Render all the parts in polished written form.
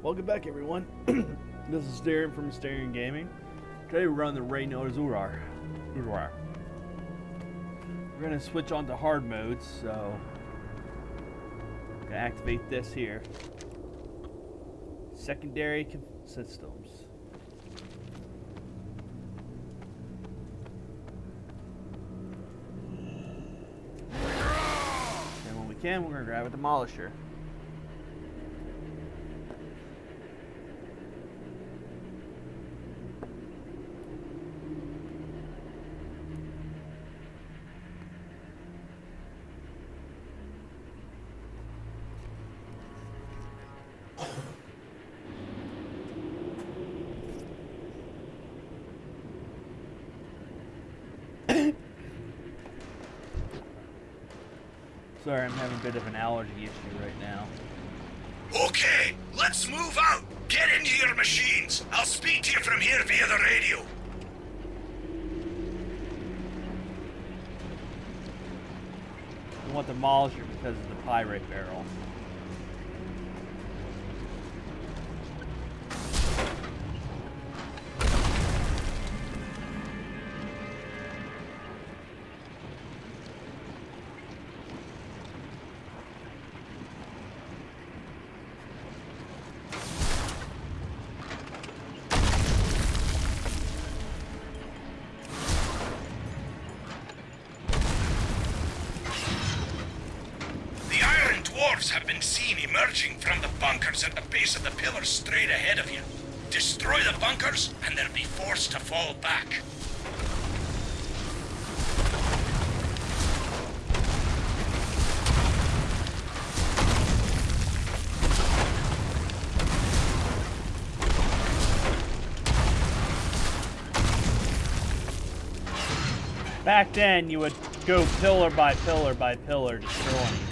Welcome back, everyone. This is Darren from Mysterian Gaming. Today we're on the Warcraft Ulduar. We're going to switch on to hard modes, so I'm going to activate this here. Secondary systems. And when we can, we're going to grab a demolisher. Sorry, I'm having a bit of an allergy issue right now. Okay, let's move out. Get into your machines. I'll speak to you from here via the radio. We want the demolisher because of the pyrite barrel. Dwarves have been seen emerging from the bunkers at the base of the pillars straight ahead of you. Destroy the bunkers, and they'll be forced to fall back. Back then, you would go pillar by pillar by pillar, destroying everything.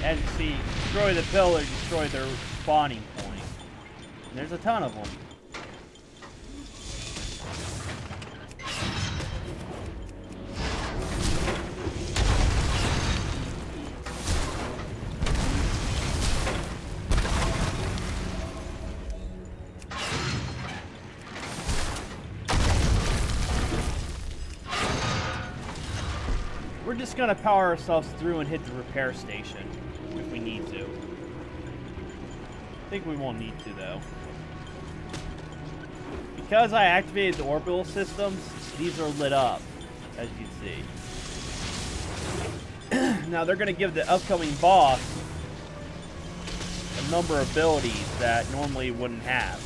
As you see, destroy the pillar, destroy their spawning point. And there's a ton of them. We're just gonna power ourselves through and hit the repair station if we need to. I think we won't need to, though. Because I activated the orbital systems, these are lit up, as you can see. Now they're gonna give the upcoming boss a number of abilities that normally wouldn't have.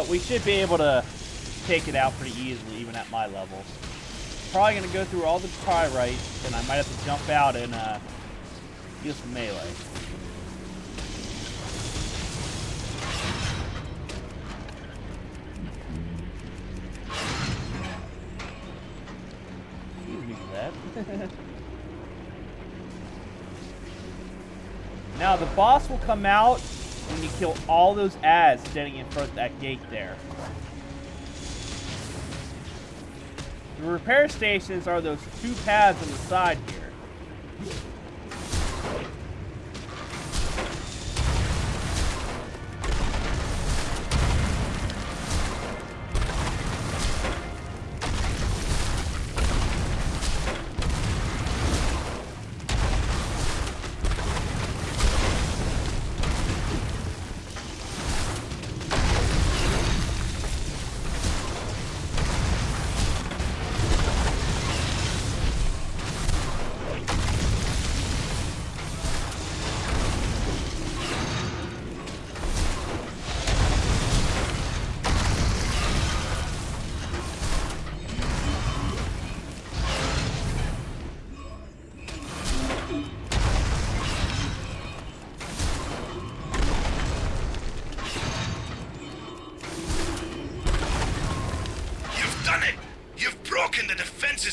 We should be able to take it out pretty easily, even at my level. Probably gonna go through all the pyrite, and I might have to jump out and use some melee. Excuse me for that. Now the boss will come out when you kill all those ads standing in front of that gate there. The repair stations are those two paths on the side here.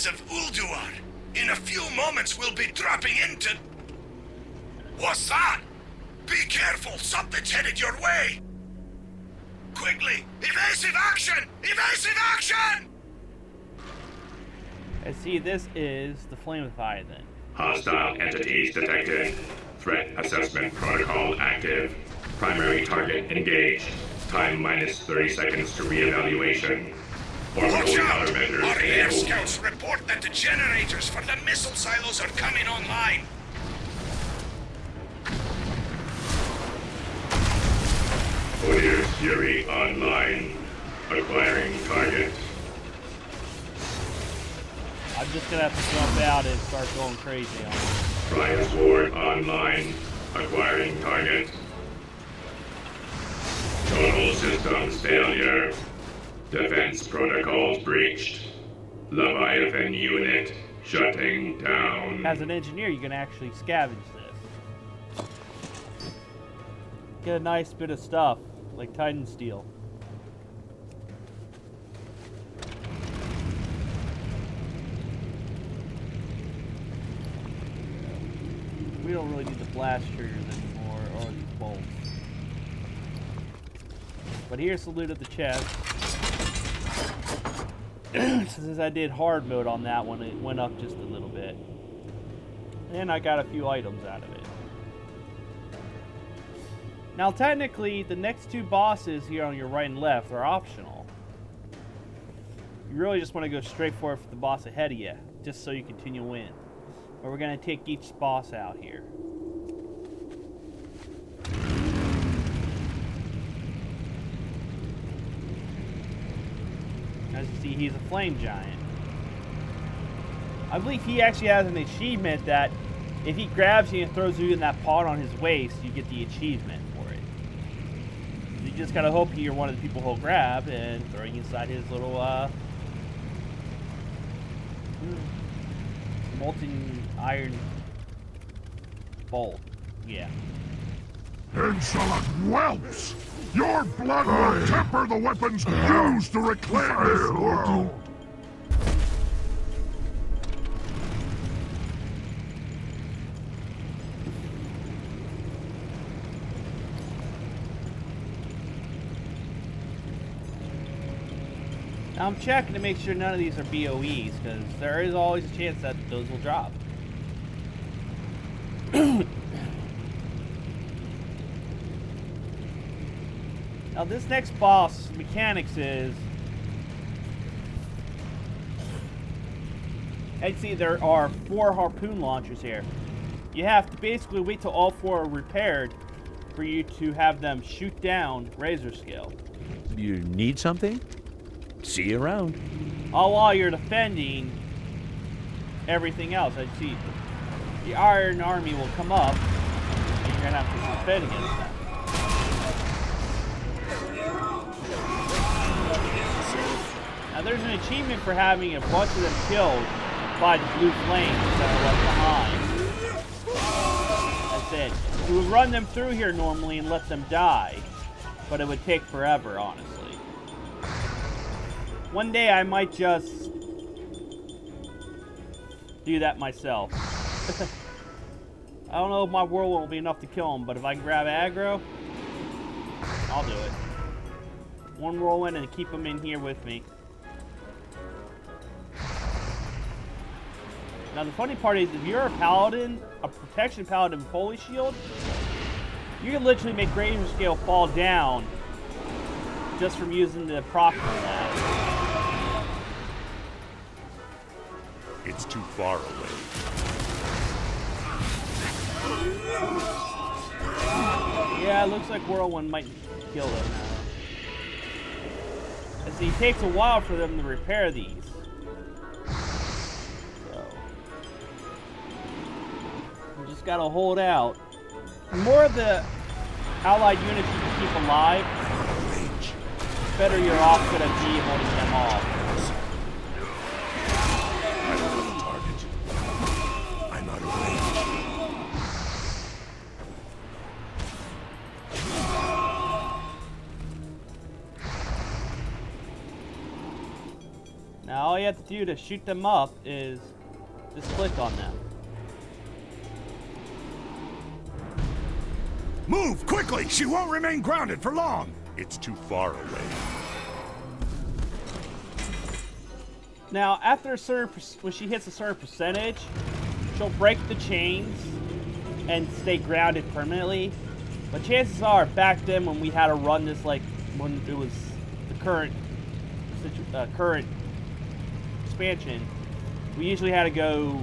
Of Ulduar. In a few moments, we'll be dropping into... What's that? Be careful, something's headed your way! Quickly, evasive action! Evasive action! I see this is the Flame Leviathan. Hostile entities detected. Threat assessment protocol active. Primary target engaged. Time minus 30 seconds to re-evaluation. Watch Orbital out! countermeasures Our air enabled. scouts report that the generators for the missile silos are coming online. Warrior's Fury online. Acquiring target. I'm just gonna have to jump out and start going crazy on it. Prius Ward online. Acquiring target. Total systems failure. Defense protocols breached. Leviathan unit shutting down. As an engineer, you can actually scavenge this. Get a nice bit of stuff, like Titan Steel. We don't really need the blast triggers anymore, or these bolts. But here's the loot of the chest. Since I did hard mode on that one, it went up just a little bit. And I got a few items out of it. Now technically, the next two bosses here on your right and left are optional. You really just want to go straight for the boss ahead of you, just so you continue win. But we're going to take each boss out here. As you see, he's a flame giant. I believe he actually has an achievement that if he grabs you and throws you in that pot on his waist, you get the achievement for it. You just gotta hope you're one of the people he'll grab and throw you inside his little molten iron bolt. Yeah. Insolent whelps! Your blood will temper the weapons used to reclaim this world! Now I'm checking to make sure none of these are BOEs, because there is always a chance that those will drop. Now this next boss mechanics is, and see there are 4 harpoon launchers here. You have to basically wait till all 4 are repaired for you to have them shoot down razor scale. You need something? See you around. All while you're defending everything else. I see the Iron Army will come up and you're gonna have to defend against them. Now there's an achievement for having a bunch of them killed by the blue flames that are left behind. That's it. You would run them through here normally and let them die, but it would take forever, honestly. One day I might just do that myself. I don't know if my whirl will be enough to kill him, but if I can grab aggro, I'll do it. One whirlwind and keep him in here with me. Now the funny part is, if you're a paladin, a protection paladin with holy shield, you can literally make razor scale fall down just from using the proc on that. It's too far away. Yeah, it looks like Whirlwind might kill them now. And see, it takes a while for them to repair these. So, you just gotta hold out. The more of the allied units you can keep alive, the better you're off gonna be holding them off. Now all you have to do to shoot them up is Just click on them. Move quickly! She won't remain grounded for long! It's too far away. Now, after a certain, when she hits a certain percentage, she'll break the chains and stay grounded permanently. But chances are, back then when we had to run this, like when it was the current expansion, we usually had to go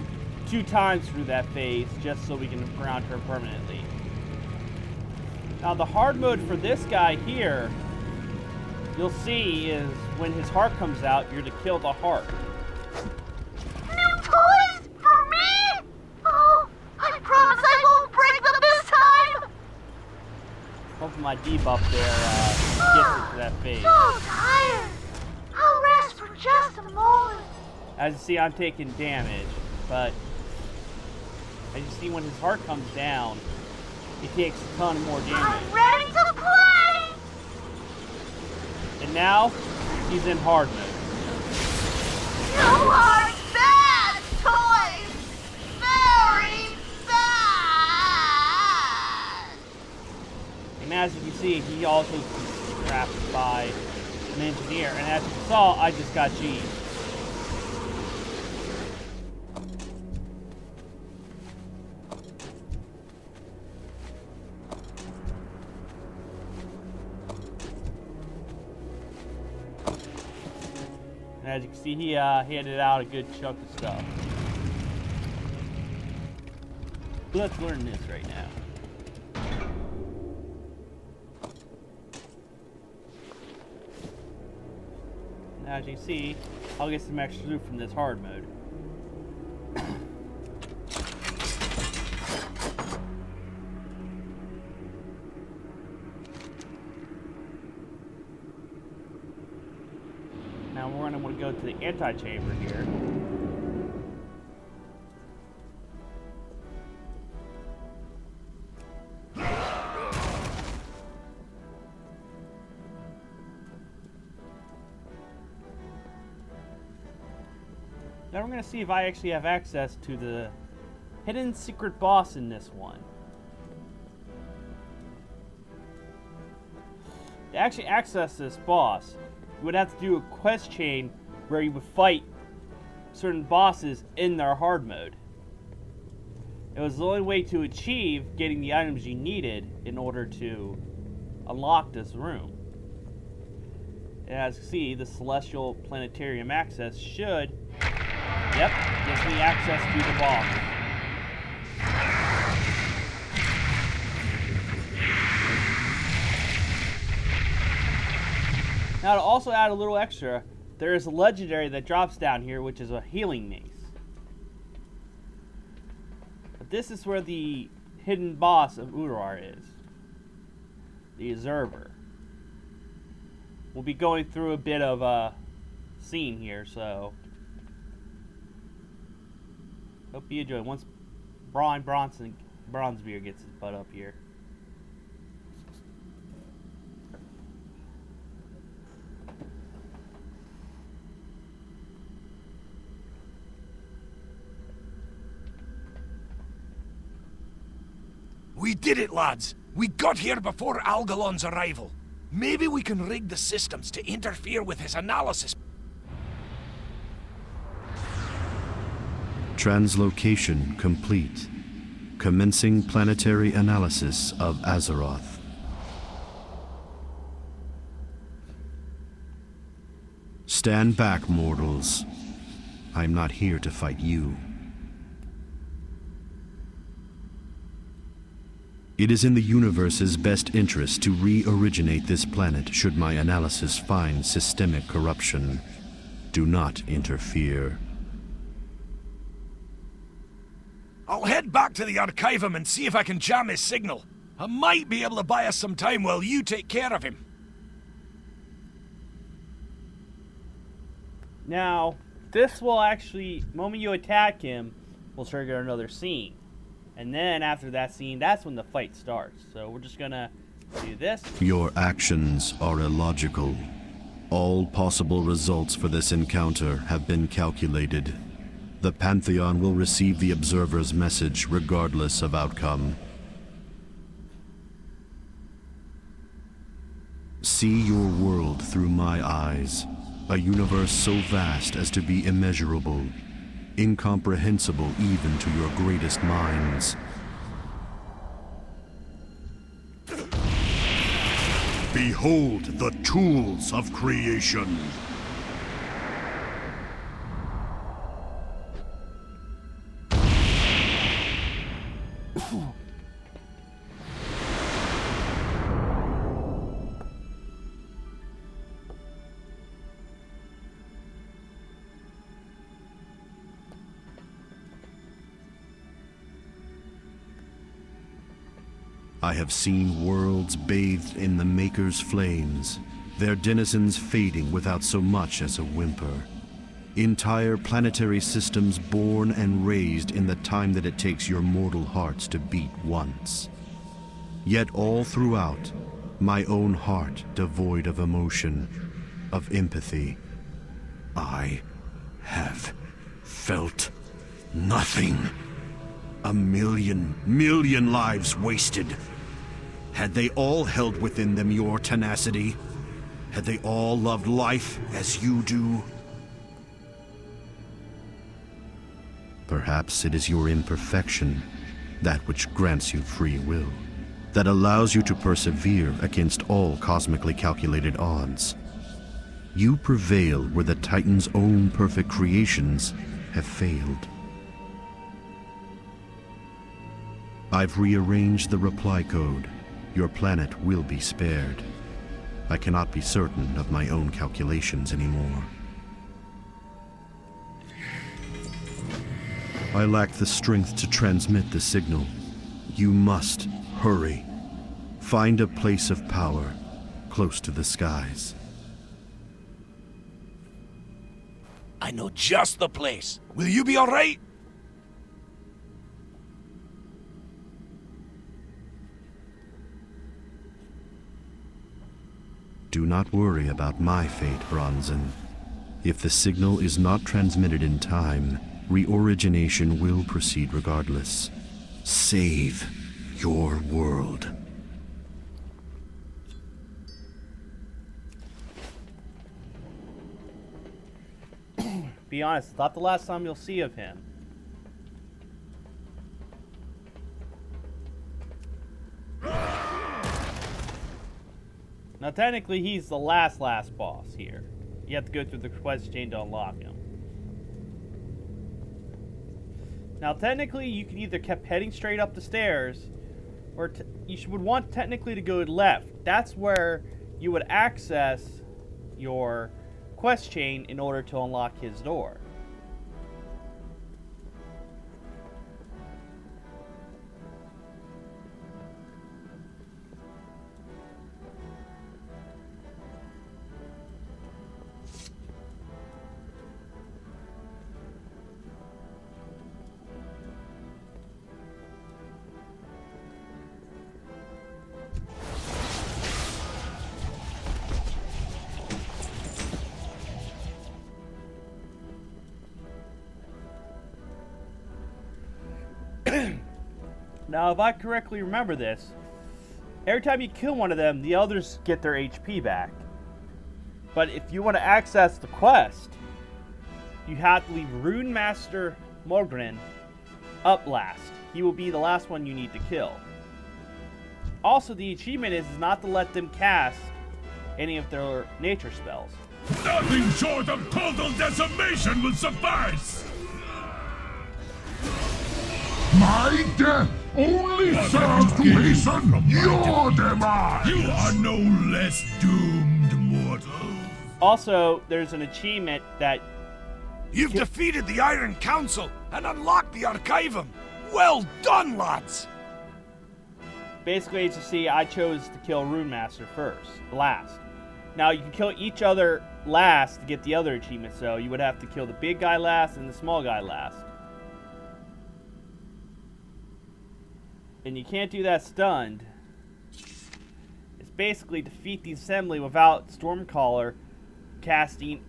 2 times through that phase just so we can ground her permanently. Now the hard mode for this guy here, you'll see, is when his heart comes out, you're to kill the heart. New toys for me? Oh, I promise I won't break them this time. Hopefully my debuff there gets it to that phase. So tired. I'll rest for just a moment. As you see, I'm taking damage, but as you see, when his heart comes down, he takes a ton more damage. I'm ready to play. And now, he's in hard mode. You are bad toys. Very bad. And as you can see, he also is crafted by an engineer. And as you saw, I just got G. And as you can see, he handed out a good chunk of stuff. Let's learn this right now. And as you can see, I'll get some extra loot from this hard mode. Now we're going to want to go to the anti-chamber here. Now we're going to see if I actually have access to the hidden secret boss in this one. To actually access this boss, you would have to do a quest chain where you would fight certain bosses in their hard mode. It was the only way to achieve getting the items you needed in order to unlock this room. And as you see, the Celestial Planetarium access should, yep, gives me access to the boss. Now to also add a little extra, there is a legendary that drops down here, which is a healing mace. But this is where the hidden boss of Ulduar is. The Observer. We'll be going through a bit of a scene here, so hope you enjoy. Once Bronzebeard gets his butt up here. We did it, lads! We got here before Algalon's arrival. Maybe we can rig the systems to interfere with his analysis. Translocation complete. Commencing planetary analysis of Azeroth. Stand back, mortals. I'm not here to fight you. It is in the universe's best interest to re-originate this planet should my analysis find systemic corruption. Do not interfere. I'll head back to the Archivum and see if I can jam his signal. I might be able to buy us some time while you take care of him. Now, this will actually, the moment you attack him, will trigger another scene. And then after that scene, that's when the fight starts. So we're just gonna do this. Your actions are illogical. All possible results for this encounter have been calculated. The Pantheon will receive the Observer's message regardless of outcome. See your world through my eyes, a universe so vast as to be immeasurable, incomprehensible even to your greatest minds. Behold the tools of creation. I have seen worlds bathed in the Maker's flames, their denizens fading without so much as a whimper. Entire planetary systems born and raised in the time that it takes your mortal hearts to beat once. Yet all throughout, my own heart devoid of emotion, of empathy. I have felt nothing. A million lives wasted. Had they all held within them your tenacity? Had they all loved life as you do? Perhaps it is your imperfection, that which grants you free will, that allows you to persevere against all cosmically calculated odds. You prevail where the Titan's own perfect creations have failed. I've rearranged the reply code. Your planet will be spared. I cannot be certain of my own calculations anymore. I lack the strength to transmit the signal. You must hurry. Find a place of power, close to the skies. I know just the place. Will you be all right? Do not worry about my fate, Bronzen. If the signal is not transmitted in time, reorigination will proceed regardless. Save your world. Be honest, it's not the last time you'll see of him. Now, technically, he's the last boss here. You have to go through the quest chain to unlock him. Now, technically, you can either keep heading straight up the stairs, or you would want technically to go left. That's where you would access your quest chain in order to unlock his door. Now, if I correctly remember this, every time you kill one of them, the others get their HP back. But if you want to access the quest, you have to leave Rune Master Morgren up last. He will be the last one you need to kill. Also, the achievement is not to let them cast any of their nature spells. Nothing short of total decimation will suffice! My death only serves to hasten your demise! You are no less doomed, mortal. Also, there's an achievement that... You've defeated the Iron Council and unlocked the Archivum. Well done, lads! Basically, as you see, I chose to kill Rune Master last. Now, you can kill each other last to get the other achievement, so you would have to kill the big guy last and the small guy last. And you can't do that stunned. It's basically defeat the assembly without Stormcaller casting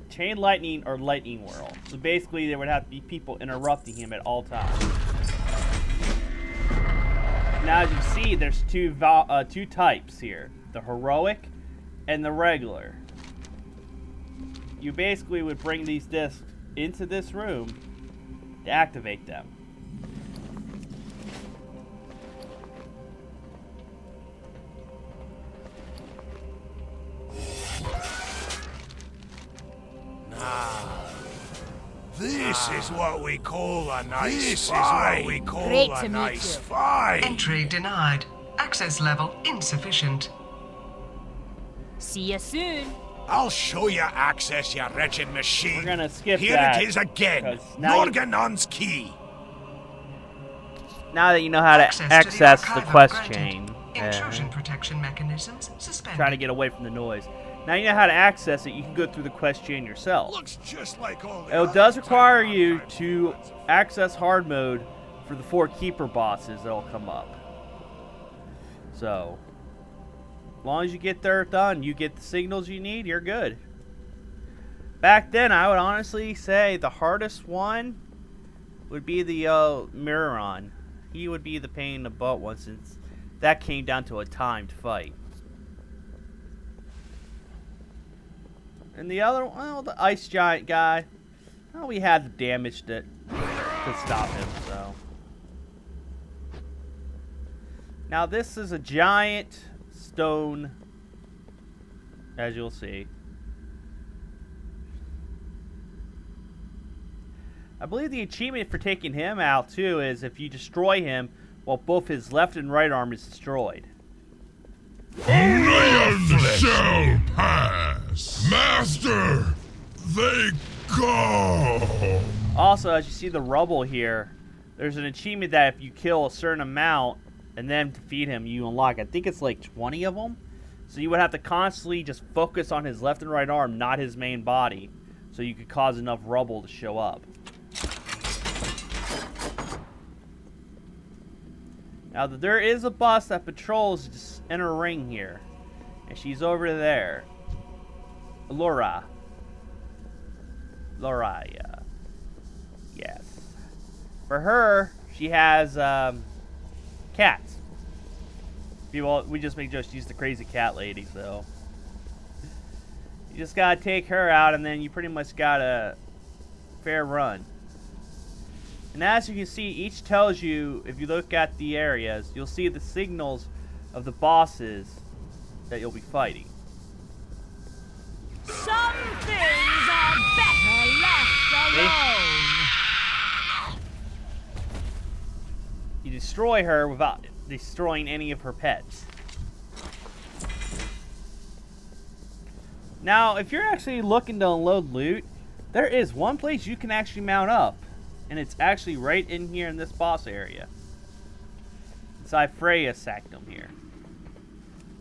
chain lightning or lightning whirl. So basically, there would have to be people interrupting him at all times. Now, as you see, there's two types here: the heroic and the regular. You basically would bring these discs into this room to activate them. This is what we call a nice fight. Great to meet you. Fight. Entry denied. Access level insufficient. See you soon. I'll show you access, you wretched machine. We're gonna skip Here that, it is again. 'cause now Norganon's key. Now that you know how to access the quest chain, Intrusion protection mechanisms suspended. trying to get away from the noise. Now you know how to access it, you can go through the quest chain yourself. Looks just like all the It does require you to access hard mode for the 4 keeper bosses that'll come up. So, as long as you get there done, you get the signals you need, you're good. Back then, I would honestly say the hardest one would be the Miron. He would be the pain in the butt one, since that came down to a timed fight. And the other one, well, the ice giant guy, well, we had the damage to stop him, so. Now this is a giant stone, as you'll see. I believe the achievement for taking him out, too, is if you destroy him while both his left and right arm is destroyed. Only shall pass. Master, they come. Also, as you see the rubble here, there's an achievement that if you kill a certain amount and then defeat him, you unlock. I think it's like 20 of them. So you would have to constantly just focus on his left and right arm, not his main body, so you could cause enough rubble to show up. Now, there is a boss that patrols this inner ring here, and she's over there. Laura. Loraya. Yes. For her, she has cats. People, we just make jokes. She's the crazy cat lady, so you just gotta take her out, and then you pretty much got a fair run. And as you can see, each tells you, if you look at the areas, you'll see the signals of the bosses that you'll be fighting. Some things are better left alone. You destroy her without destroying any of her pets. Now, if you're actually looking to unload loot, there is one place you can actually mount up. And it's actually right in here in this boss area. Inside Freya's sanctum here.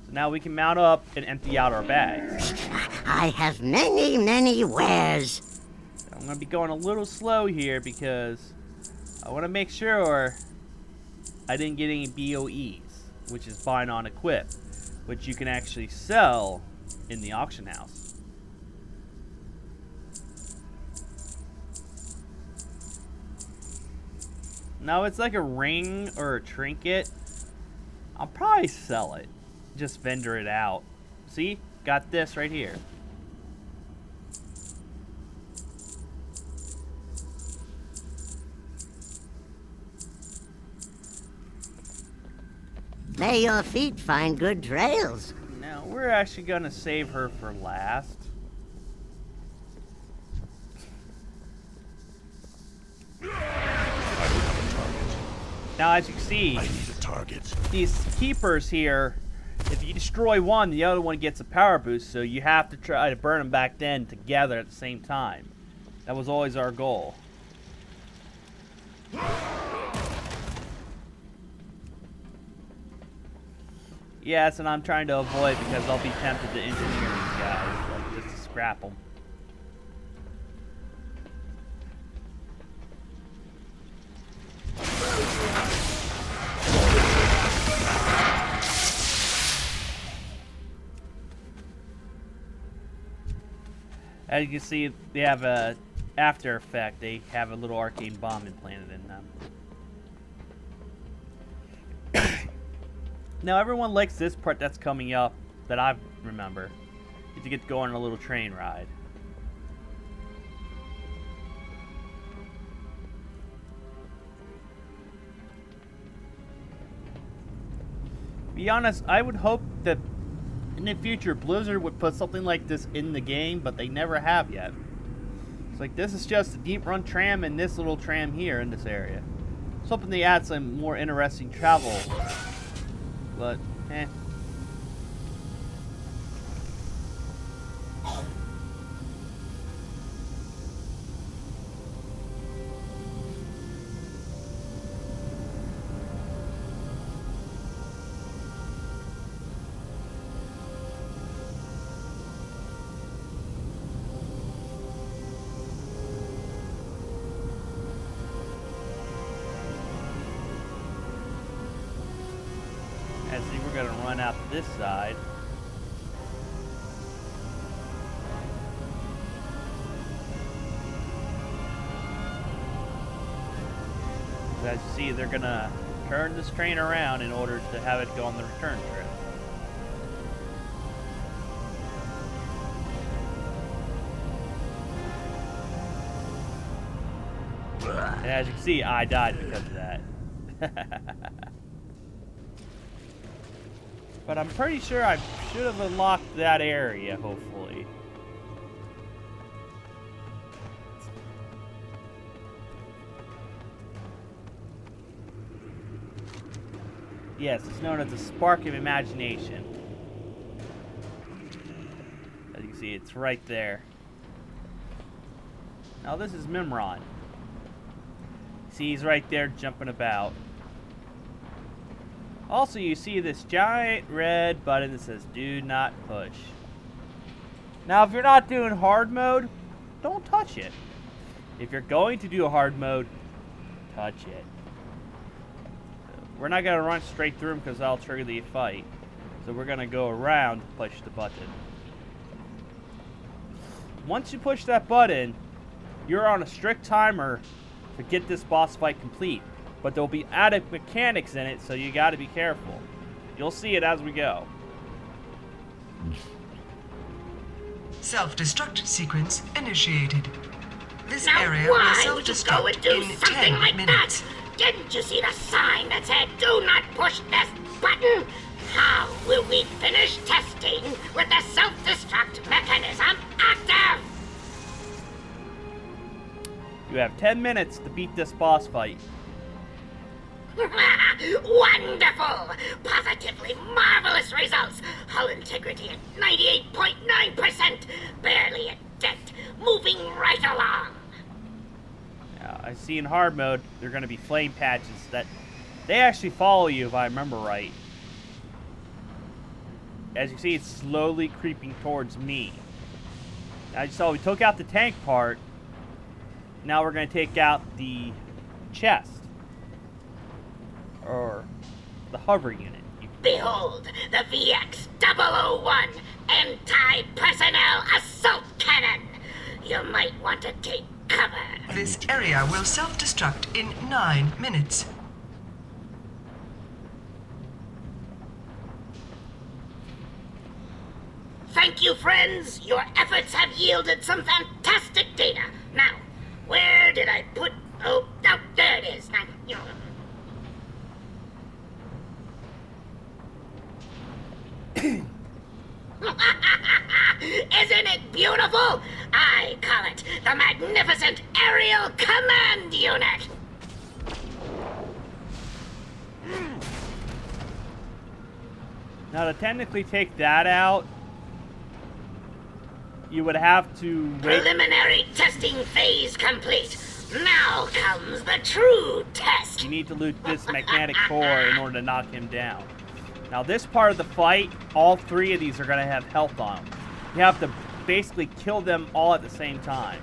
So now we can mount up and empty out our bags. I have many, many wares. I'm going to be going a little slow here because I want to make sure I didn't get any BOEs, which is bind on equip, which you can actually sell in the auction house. Now, it's like a ring or a trinket. I'll probably sell it. Just vendor it out. See? Got this right here. May your feet find good trails. Now, we're actually going to save her for last. Now, as you can see, I need a target. These keepers here, if you destroy one, the other one gets a power boost, so you have to try to burn them back then together at the same time. That was always our goal. Yeah, that's what I'm trying to avoid because I'll be tempted to engineer these guys, like just to scrap them. As you can see, they have a after effect. They have a little arcane bomb implanted in them. Now, everyone likes this part that's coming up that I remember. Is you get to go on a little train ride. Be honest, I would hope that in the future Blizzard would put something like this in the game, but they never have yet. It's like, this is just a deep run tram and this little tram here in this area. It's hoping they add some more interesting travel. But, eh. See, we're gonna run out to this side. As you see, they're gonna turn this train around in order to have it go on the return trip. And as you can see, I died because of that. But I'm pretty sure I should have unlocked that area, hopefully. Yes, it's known as the Spark of Imagination. As you can see, it's right there. Now this is Mimron. See, he's right there jumping about. Also, you see this giant red button that says, do not push. Now, if you're not doing hard mode, don't touch it. If you're going to do a hard mode, touch it. We're not going to run straight through them because that'll trigger the fight. So we're going to go around to push the button. Once you push that button, you're on a strict timer to get this boss fight complete. But there'll be added mechanics in it, so you gotta be careful. You'll see it as we go. Self-destruct sequence initiated. This Now area why will would you go and self-destruct do in something 10 like minutes. that? Didn't you see the sign that said, do not push this button? How will we finish testing with the self-destruct mechanism active? You have 10 minutes to beat this boss fight. Wonderful! Positively marvelous results! Hull integrity at 98.9%! Barely a dent! Moving right along! Now, I see in hard mode, there are going to be flame patches that they actually follow you, if I remember right. As you see, it's slowly creeping towards me. Now, you saw we took out the tank part. Now we're going to take out the chest. Or the hover unit. Behold, the VX-001 Anti-Personnel Assault Cannon! You might want to take cover. This area will self-destruct in 9 minutes. Thank you, friends! Your efforts have yielded some fantastic data. Now, where did I put... Oh, there it is. Now, Isn't it beautiful? I call it the Magnificent Aerial Command Unit! Now, to technically take that out, you would have to wait. Preliminary testing phase complete. Now comes the true test. You need to loot this magnetic core in order to knock him down. Now, this part of the fight, all 3 of these are going to have health on them. You have to basically kill them all at the same time.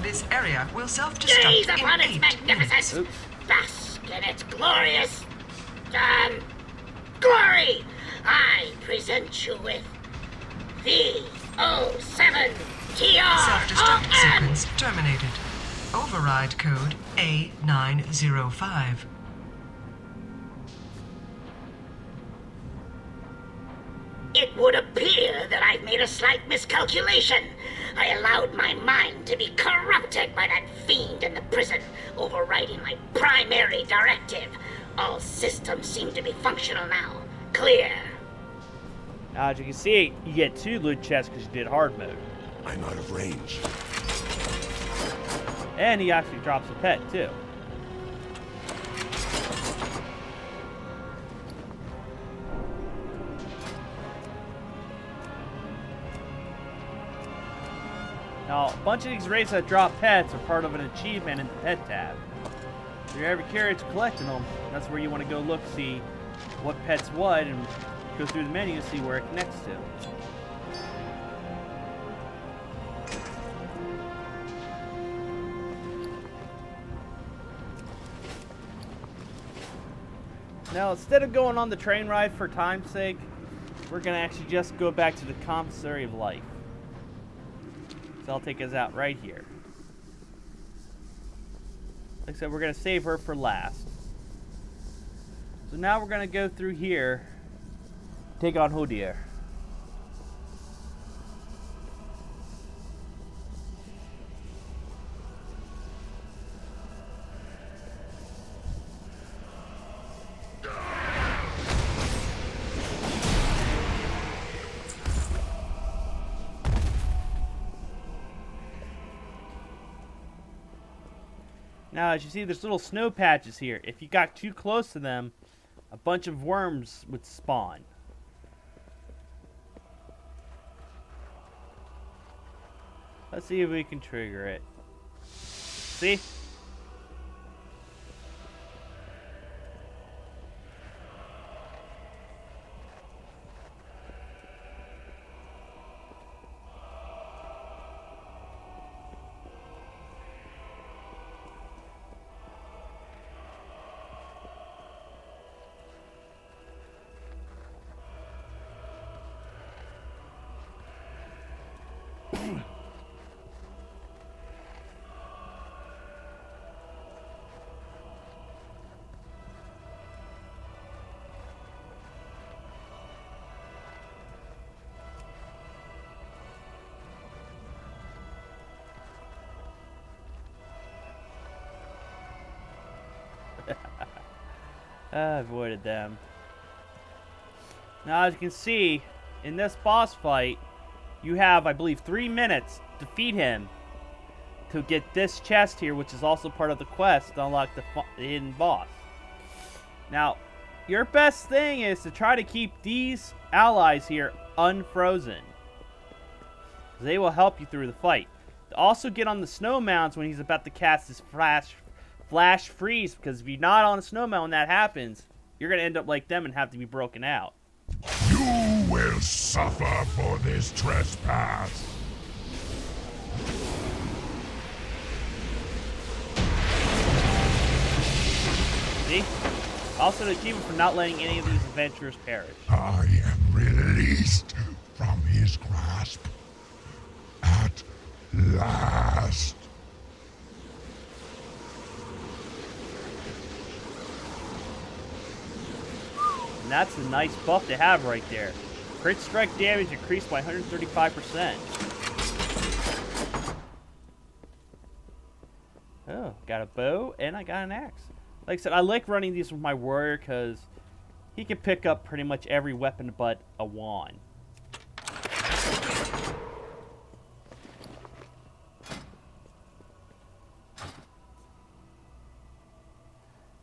This area will Gaze self-destruct upon in its 8 magnificence. minutes. Bask in its glorious... glory. I present you with the 07 Self-destruct TRON. sequence terminated. Override code A905. It would appear that I've made a slight miscalculation. I allowed my mind to be corrupted by that fiend in the prison, overriding my primary directive. All systems seem to be functional now. Clear. Now, as you can see, you get 2 loot chests because you did hard mode. I'm out of range. And he actually drops a pet, too. Now, a bunch of these raids that drop pets are part of an achievement in the pet tab. If you're ever curious collecting them, that's where you want to go look, see what pet's what, and go through the menu and see where it connects to. Now, instead of going on the train ride for time's sake, we're going to actually just go back to the commissary of life. So I'll take us out right here. Like I said, we're going to save her for last. So now we're going to go through here, take on Ulduar. Now, as you see, there's little snow patches here. If you got too close to them, a bunch of worms would spawn. Let's see if we can trigger it. See? I avoided them. Now, as you can see, in this boss fight, you have, I believe, 3 minutes to defeat him to get this chest here, which is also part of the quest to unlock the hidden boss. Now, your best thing is to try to keep these allies here unfrozen. They will help you through the fight. To also get on the snow mounds when he's about to cast his flash freeze, because if you're not on a snow mound when that happens, you're going to end up like them and have to be broken out. You will suffer for this trespass. See? Also, the achievement for not letting any of these adventurers perish. I am released from his grasp. At last. And that's a nice buff to have right there. Crit strike damage increased by 135%. Oh, got a bow and I got an axe. Like I said, I like running these with my warrior because he can pick up pretty much every weapon but a wand.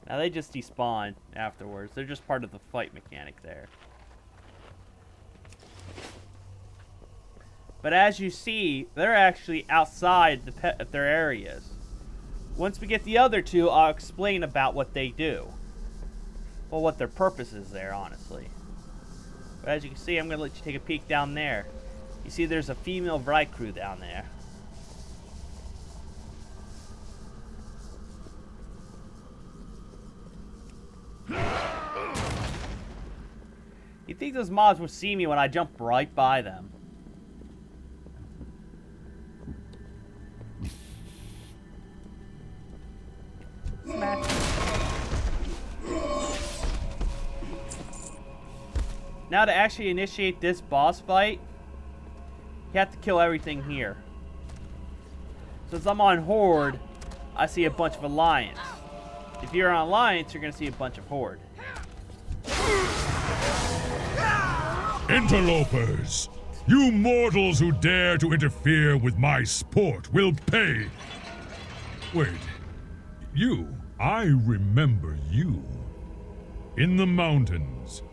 Now they just despawn afterwards. They're just part of the fight mechanic there. But as you see, they're actually outside their areas. Once we get the other two, I'll explain about what they do. Well, what their purpose is there, honestly. But as you can see, I'm going to let you take a peek down there. You see there's a female Vrykru down there. You think those mobs would see me when I jump right by them? Now to actually initiate this boss fight, you have to kill everything here. Since I'm on Horde, I see a bunch of Alliance. If you're on Alliance, you're going to see a bunch of Horde. Interlopers! You mortals who dare to interfere with my sport will pay! Wait. I remember you. In the mountains.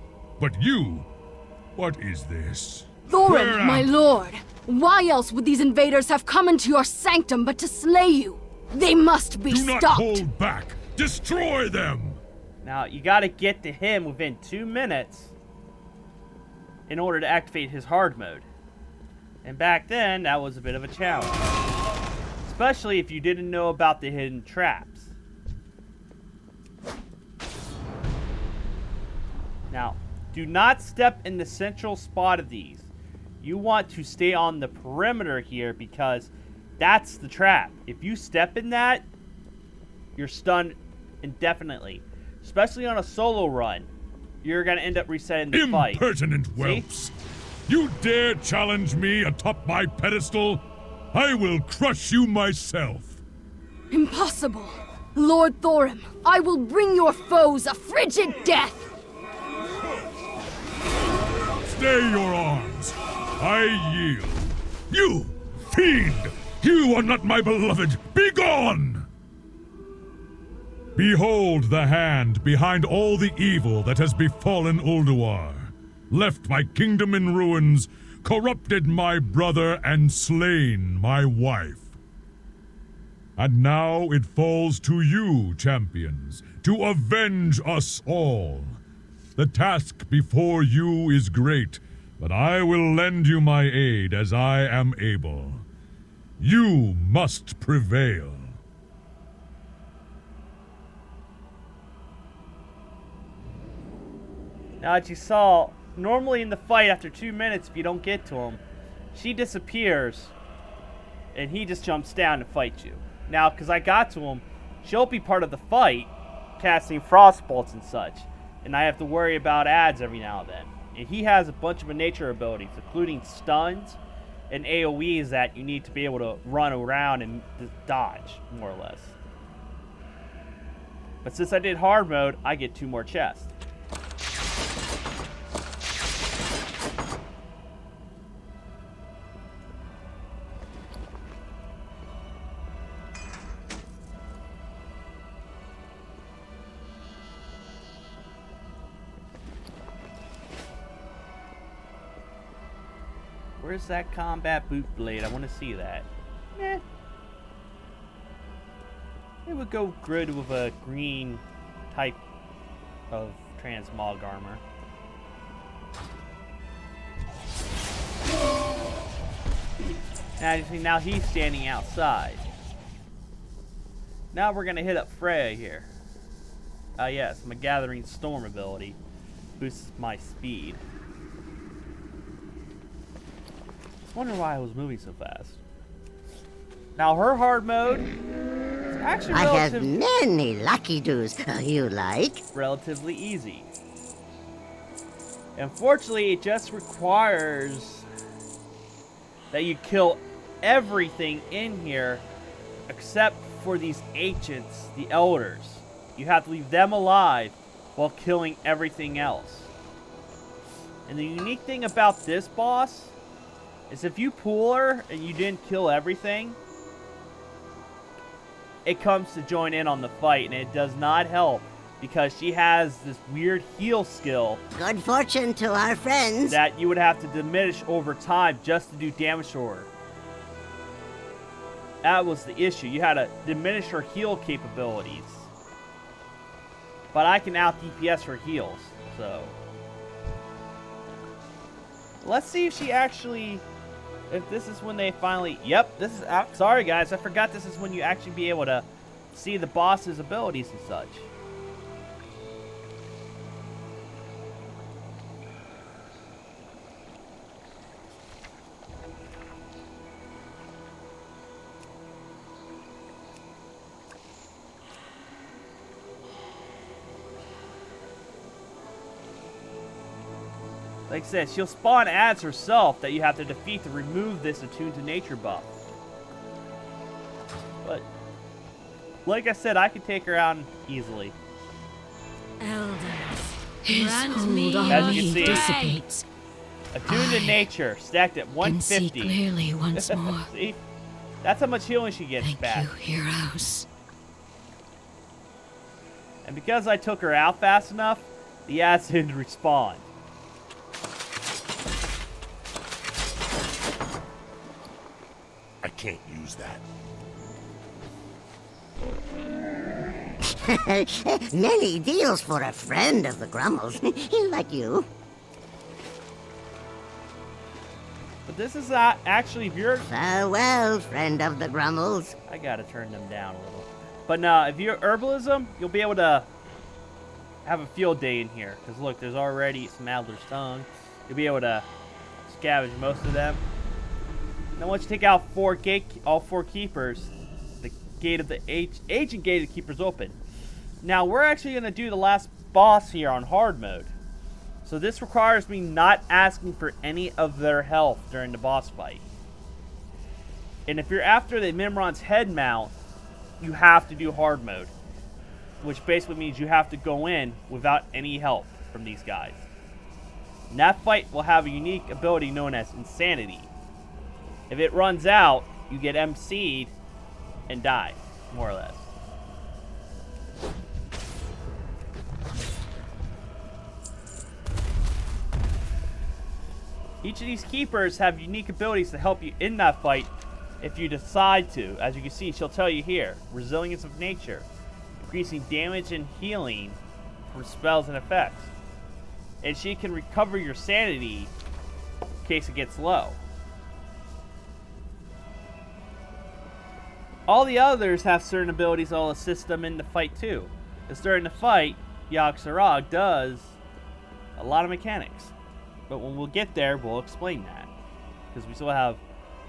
But you, what is this? Thorin, my lord! Why else would these invaders have come into your sanctum but to slay you? They must be stopped! Do not hold back! Destroy them! Now, you gotta get to him within 2 minutes in order to activate his hard mode. And back then, that was a bit of a challenge. Especially if you didn't know about the hidden traps. Now, do not step in the central spot of these. You want to stay on the perimeter here because that's the trap. If you step in that, you're stunned indefinitely. Especially on a solo run. You're going to end up resetting the fight. Impertinent whelps! You dare challenge me atop my pedestal? I will crush you myself! Impossible! Lord Thorim, I will bring your foes a frigid death! Stay your arms! I yield. You, fiend! You are not my beloved! Begone! Behold the hand behind all the evil that has befallen Ulduar, left my kingdom in ruins, corrupted my brother, and slain my wife. And now it falls to you, champions, to avenge us all. The task before you is great, but I will lend you my aid as I am able. You must prevail. Now, as you saw, normally in the fight, after 2 minutes, if you don't get to him, she disappears, and he just jumps down to fight you. Now, because I got to him, she'll be part of the fight, casting frost bolts and such, and I have to worry about ads every now and then. And he has a bunch of nature abilities, including stuns and AoEs that you need to be able to run around and dodge, more or less. But since I did hard mode, I get 2 more chests. Where's that combat boot blade? I want to see that. Eh. It would go good with a green type of transmog armor. Now you see, now he's standing outside. Now we're gonna hit up Freya here. Yes, my Gathering Storm ability boosts my speed. I wonder why I was moving so fast. Now her hard mode is actually I have many lucky doos. You like? Relatively easy. Unfortunately, it just requires that you kill everything in here except for these ancients, the elders. You have to leave them alive while killing everything else. And the unique thing about this boss is if you pull her and you didn't kill everything, it comes to join in on the fight, and it does not help because she has this weird heal skill. Good fortune to our friends. That you would have to diminish over time just to do damage to her. That was the issue. You had to diminish her heal capabilities. But I can out DPS her heals, so. Let's see if she actually, if this is when they finally, yep, this is, sorry guys, I forgot this is when you actually be able to see the boss's abilities and such. Like I said, she'll spawn ads herself that you have to defeat to remove this attuned to nature buff. But, like I said, I could take her out easily. Elders, His grant me hold on As you me can see, dissipates. Attuned to nature, stacked at Can 150. see clearly once more. See? That's how much healing she gets Thank back. you, heroes. And because I took her out fast enough, the ads didn't respawn. I can't use that. Many deals for a friend of the Grummles, like you. But this is not actually if you're... Farewell, friend of the Grummles. I gotta turn them down a little. But no, if you're herbalism, you'll be able to have a field day in here. Because look, there's already some Adler's Tongue. You'll be able to scavenge most of them. Now once you take out all four keepers, the gate of the ancient gate of the keepers open. Now we're actually going to do the last boss here on hard mode. So this requires me not asking for any of their health during the boss fight. And if you're after the Mimron's head mount, you have to do hard mode. Which basically means you have to go in without any help from these guys. And that fight will have a unique ability known as Insanity. If it runs out, you get MC'd and die, more or less. Each of these keepers have unique abilities to help you in that fight if you decide to. As you can see, she'll tell you here, Resilience of Nature, increasing damage and healing from spells and effects. And she can recover your sanity in case it gets low. All the others have certain abilities that'll assist them in the fight too. Because during the fight, Yogg-Saron does a lot of mechanics. But when we'll get there, we'll explain that. Because we still have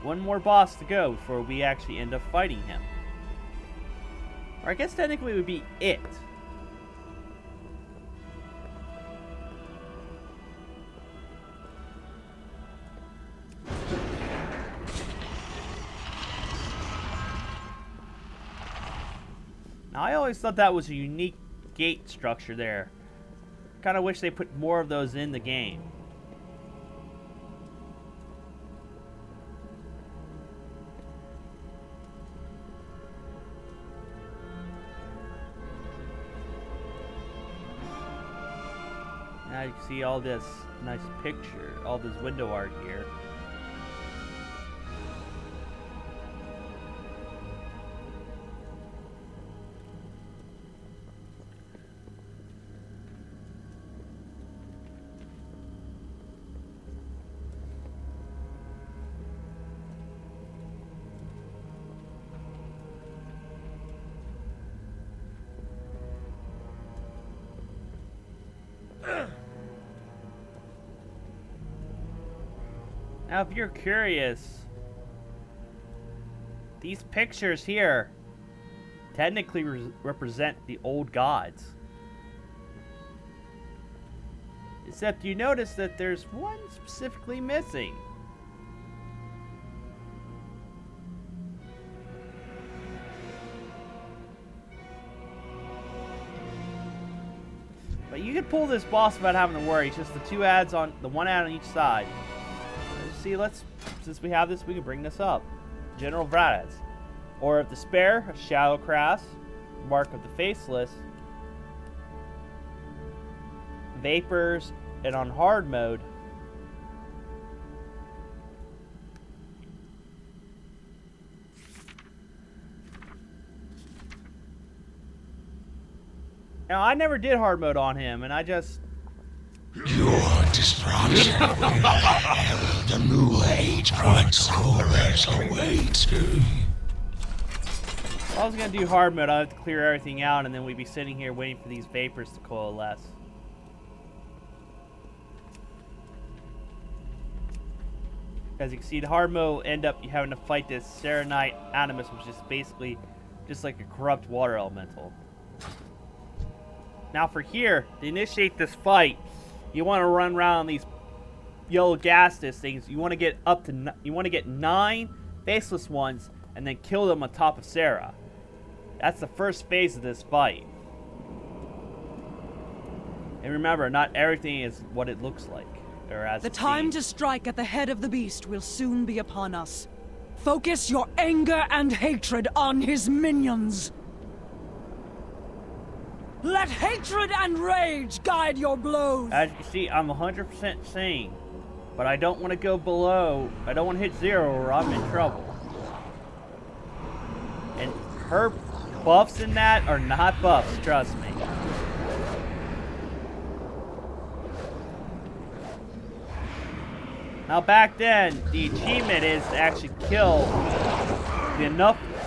one more boss to go before we actually end up fighting him. Or I guess technically it would be it. Now I always thought that was a unique gate structure there. Kind of wish they put more of those in the game. Now you can see all this nice picture, all this window art here. Now, if you're curious, these pictures here technically represent the old gods. Except you notice that there's one specifically missing. But you can pull this boss without having to worry. It's just the two ads on the one ad on each side. See, since we have this, we can bring this up. General Vradaz. Or of Despair, a Shadowcrass, Mark of the Faceless, Vapors, and on hard mode, now I never did hard mode on him, and I just... Your destruction will herald a new age of its horrors await. If I was going to do hard mode, I'd have to clear everything out, and then we'd be sitting here waiting for these vapors to coalesce. As you can see, the hard mode will end up you having to fight this Serenite Animus, which is basically just like a corrupt water elemental. Now for here, to initiate this fight, you want to run around these yellow gaseous things. You want to get up to you want to get 9 faceless ones and then kill them on top of Sarah. That's the first phase of this fight. And remember, not everything is what it looks like, or as The time to strike at the head of the beast will soon be upon us. Focus your anger and hatred on his minions. Let hatred and rage guide your blows. As you can see, I'm 100% sane, but I don't want to go below. I don't want to hit 0 or I'm in trouble. And her buffs in that are not buffs, trust me. Now back then, the achievement is to actually kill the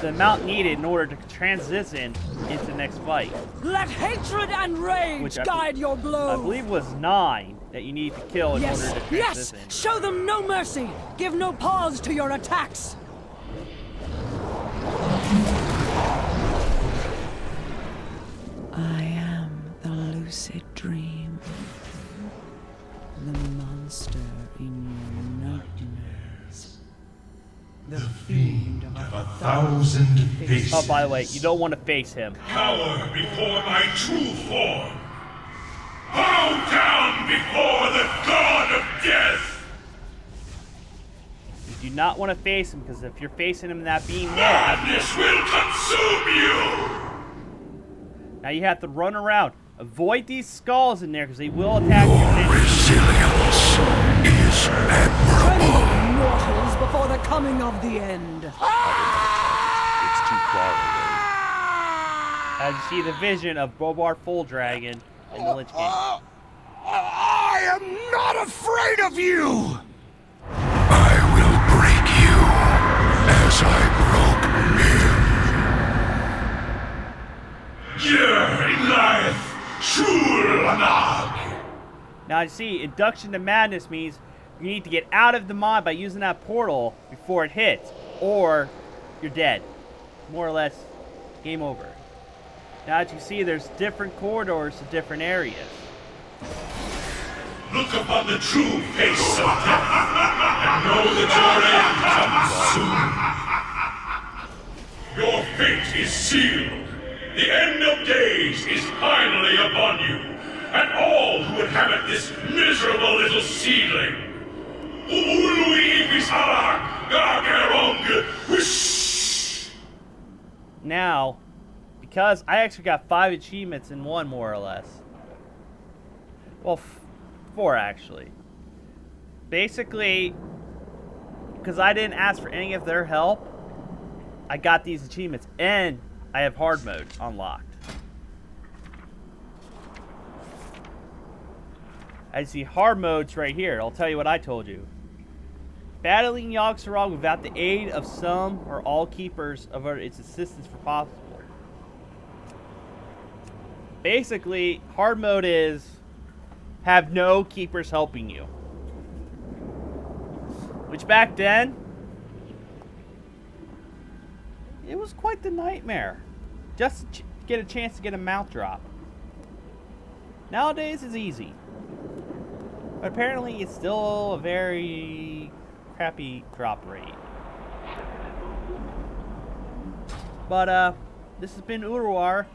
amount needed in order to transition into the next fight. Let hatred and rage guide your blows. I believe was 9 that you need to kill in order to transition. Yes, show them no mercy. Give no pause to your attacks. I am the lucid dream. The monster in your nightmares. The fiend of 1,000 faces. Oh, by the way, you don't want to face him. Cower before my true form. Bow down before the god of death. You do not want to face him, because if you're facing him in that beam madness will consume you. Now you have to run around. Avoid these skulls in there, because they will attack you. Resilience is Tremble, mortals, before the coming of the end. It's too far away. As you see the vision of Bobar Full Dragon in the Lich King. I am not afraid of you! I will break you as I broke him. Now you see, induction to madness means you need to get out of the mod by using that portal before it hits, or you're dead. More or less, game over. Now as you see, there's different corridors to different areas. Look upon the true face of death, and know that your end comes soon. Your fate is sealed. The end of days is finally upon you, and all who inhabit this miserable little seedling. Now, because I actually got 5 achievements in one, more or less. Well, 4 actually. Basically, because I didn't ask for any of their help, I got these achievements, and I have hard mode unlocked. As you see, hard mode's right here. I'll tell you what I told you. Battling Yogg-Saron without the aid of some or all keepers of its assistance for possible. Basically, hard mode is have no keepers helping you. Which back then, it was quite the nightmare. Just to get a chance to get a mount drop. Nowadays, it's easy. But apparently, it's still a very crappy drop rate. But, this has been Ulduar,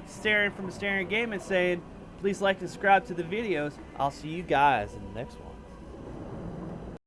staring from the Staring Game and saying, please like and subscribe to the videos. I'll see you guys in the next one.